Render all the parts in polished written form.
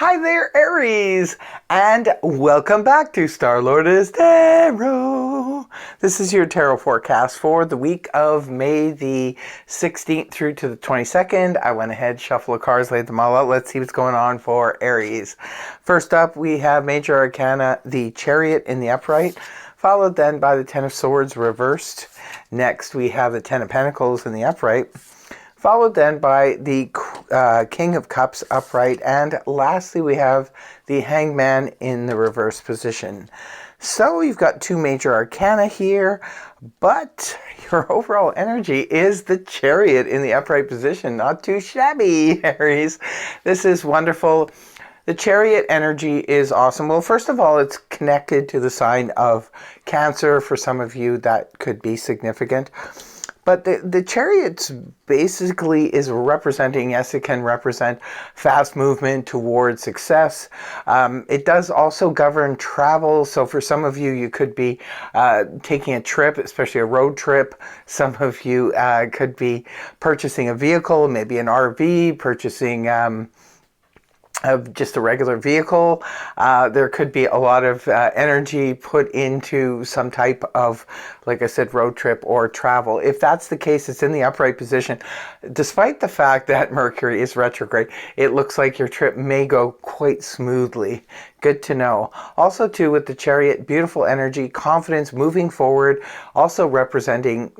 Hi there, Aries, and welcome back to Star-Lord's Tarot. This is your tarot forecast for the week of May the 16th through to the 22nd. I went ahead, shuffled the cards, laid them all out. Let's see what's going on for Aries. First up, we have Major Arcana, the Chariot in the upright, followed then by the Ten of Swords reversed. Next, we have the Ten of Pentacles in the upright, followed then by the King of Cups upright, and lastly we have the Hangman in the reverse position. So you've got two major arcana here, but your overall energy is the Chariot in the upright position. Not too shabby, Aries. This is wonderful. The Chariot energy is awesome. Well, first of all, it's connected to the sign of Cancer. For some of you, that could be significant. But the Chariot basically is representing, yes, it can represent fast movement towards success. It does also govern travel. So for some of you, you could be taking a trip, especially a road trip. Some of you could be purchasing a vehicle, maybe an RV, purchasing of just a regular vehicle. There could be a lot of energy put into some type of, like I said, road trip or travel. If that's the case, it's in the upright position. Despite the fact that Mercury is retrograde, it looks like your trip may go quite smoothly. Good to know. Also too, with the Chariot, beautiful energy, confidence, moving forward, also representing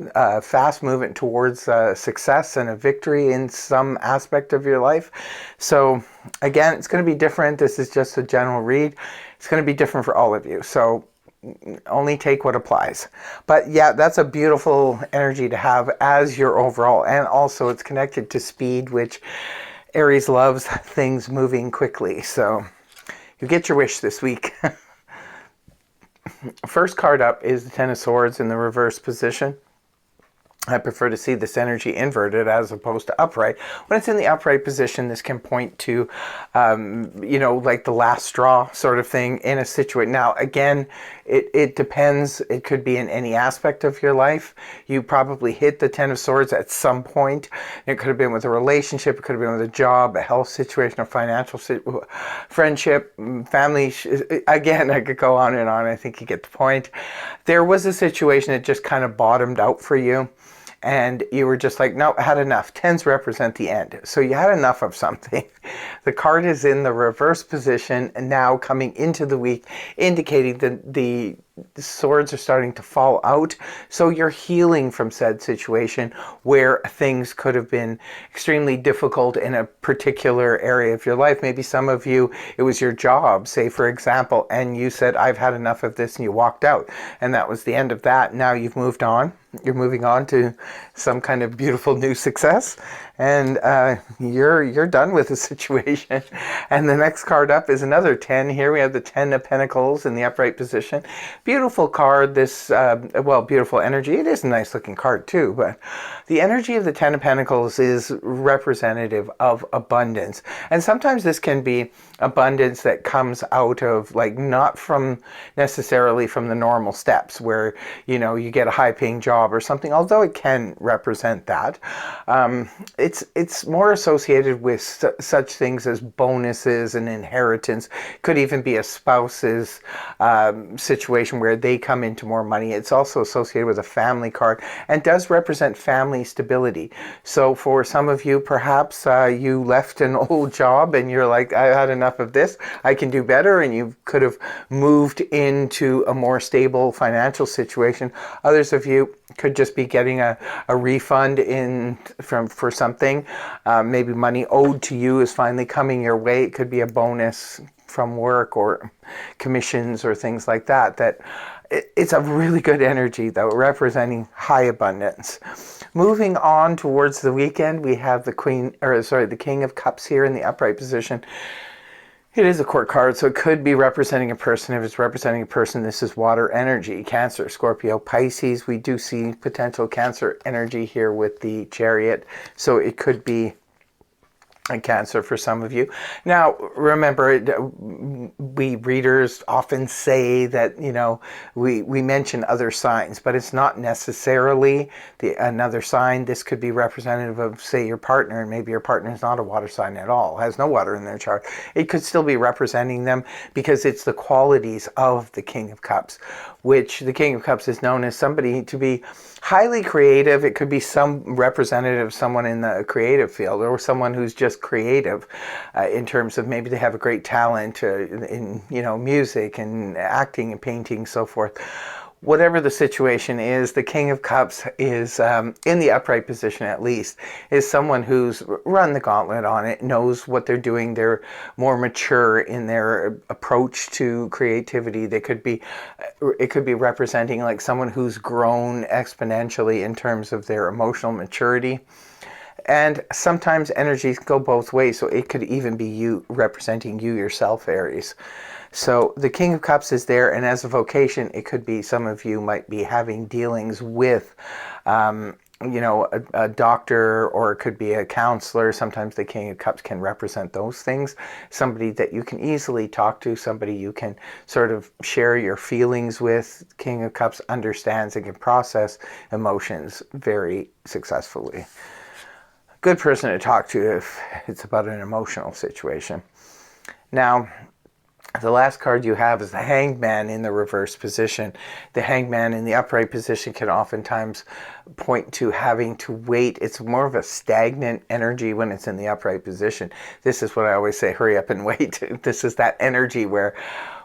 fast movement towards success and a victory in some aspect of your life. So again, it's going to be different. This is just a general read. It's going to be different for all of you. So only take what applies. But yeah, that's a beautiful energy to have as your overall. And also it's connected to speed, which Aries loves things moving quickly. So you get your wish this week. First card up is the Ten of Swords in the reverse position. I prefer to see this energy inverted as opposed to upright. When it's in the upright position, this can point to, like the last straw sort of thing in a situation. Now, again, it depends. It could be in any aspect of your life. You probably hit the Ten of Swords at some point. It could have been with a relationship. It could have been with a job, a health situation, a financial friendship, family. Again, I could go on and on. I think you get the point. There was a situation that just kind of bottomed out for you, and you were just like, no, I had enough. Tens represent the end. So you had enough of something. The card is in the reverse position and now coming into the week, indicating that the swords are starting to fall out. So you're healing from said situation where things could have been extremely difficult in a particular area of your life. Maybe some of you, it was your job, say for example, and you said, I've had enough of this, and you walked out. And that was the end of that. Now you've moved on. You're moving on to some kind of beautiful new success, and you're done with the situation. And the next card up is another 10. Here we have the Ten of Pentacles in the upright position. Beautiful card. This beautiful energy. It is a nice looking card too, but the energy of the Ten of Pentacles is representative of abundance, and sometimes this can be abundance that comes out of, like, not from necessarily from the normal steps where you get a high paying job or something, although it can represent that. It's more associated with such things as bonuses and inheritance. Could even be a spouse's situation where they come into more money. It's also associated with a family card and does represent family stability. So for some of you, perhaps you left an old job and you're like, I had enough of this, I can do better, and you could have moved into a more stable financial situation. Others of you could just be getting a refund for something. Maybe money owed to you is finally coming your way. It could be a bonus from work or commissions or things like that. It's a really good energy, though, representing high abundance. Moving on towards the weekend, we have the King of Cups here in the upright position. It is a court card, so it could be representing a person. If it's representing a person, this is water energy. Cancer, Scorpio, Pisces. We do see potential Cancer energy here with the Chariot. So it could be and Cancer for some of you. Now, remember, we readers often say that, you know, we mention other signs, but it's not necessarily another sign. This could be representative of, say, your partner, and maybe your partner is not a water sign at all, has no water in their chart. It could still be representing them because it's the qualities of the King of Cups, which the King of Cups is known as somebody to be highly creative. It could be some representative, someone in the creative field, or someone who's just creative in terms of maybe they have a great talent in, you know, music and acting and painting, so forth. Whatever the situation is, the King of Cups is, in the upright position at least, is someone who's run the gauntlet on it, knows what they're doing. They're more mature in their approach to creativity. It could be representing like someone who's grown exponentially in terms of their emotional maturity. And sometimes energies go both ways, so it could even be you representing you yourself, Aries. So the King of Cups is there, and as a vocation, it could be some of you might be having dealings with, you know, a doctor, or it could be a counselor. Sometimes the King of Cups can represent those things. Somebody that you can easily talk to, somebody you can sort of share your feelings with. King of Cups understands and can process emotions very successfully. Good person to talk to if it's about an emotional situation. Now, the last card you have is the Hanged Man in the reverse position. The Hanged Man in the upright position can oftentimes point to having to wait. It's more of a stagnant energy when it's in the upright position. This is what I always say, hurry up and wait. This is that energy where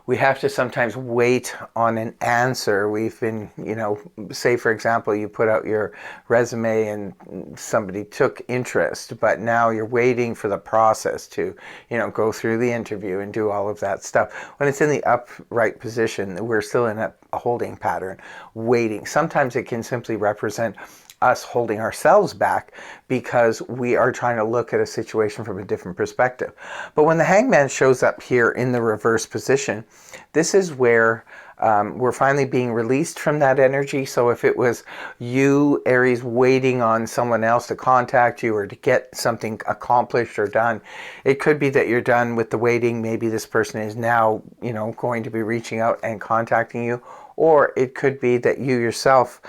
we have to sometimes wait on an answer. We've been, you know, say for example, you put out your resume and somebody took interest, but now you're waiting for the process to, you know, go through the interview and do all of that stuff. When it's in the upright position, we're still in a holding pattern, waiting. Sometimes it can simply represent us holding ourselves back because we are trying to look at a situation from a different perspective. But when the Hangman shows up here in the reverse position, this is where we're finally being released from that energy. So if it was you, Aries, waiting on someone else to contact you or to get something accomplished or done, it could be that you're done with the waiting. Maybe this person is now, you know, going to be reaching out and contacting you. Or it could be that you yourself,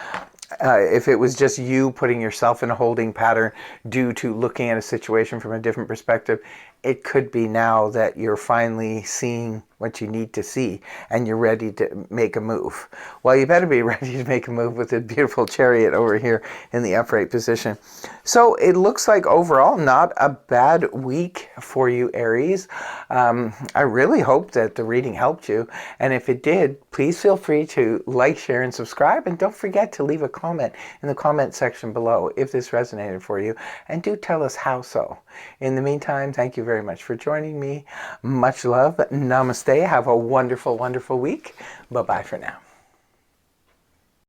if it was just you putting yourself in a holding pattern due to looking at a situation from a different perspective, it could be now that you're finally seeing what you need to see and you're ready to make a move. Well, you better be ready to make a move with a beautiful Chariot over here in the upright position. So it looks like overall not a bad week for you, Aries. I really hope that the reading helped you. And if it did, please feel free to like, share, and subscribe. And don't forget to leave a comment in the comment section below if this resonated for you. And do tell us how so. In the meantime, thank you very much for joining me. Much love. Namaste. Have a wonderful, wonderful week. Bye-bye for now.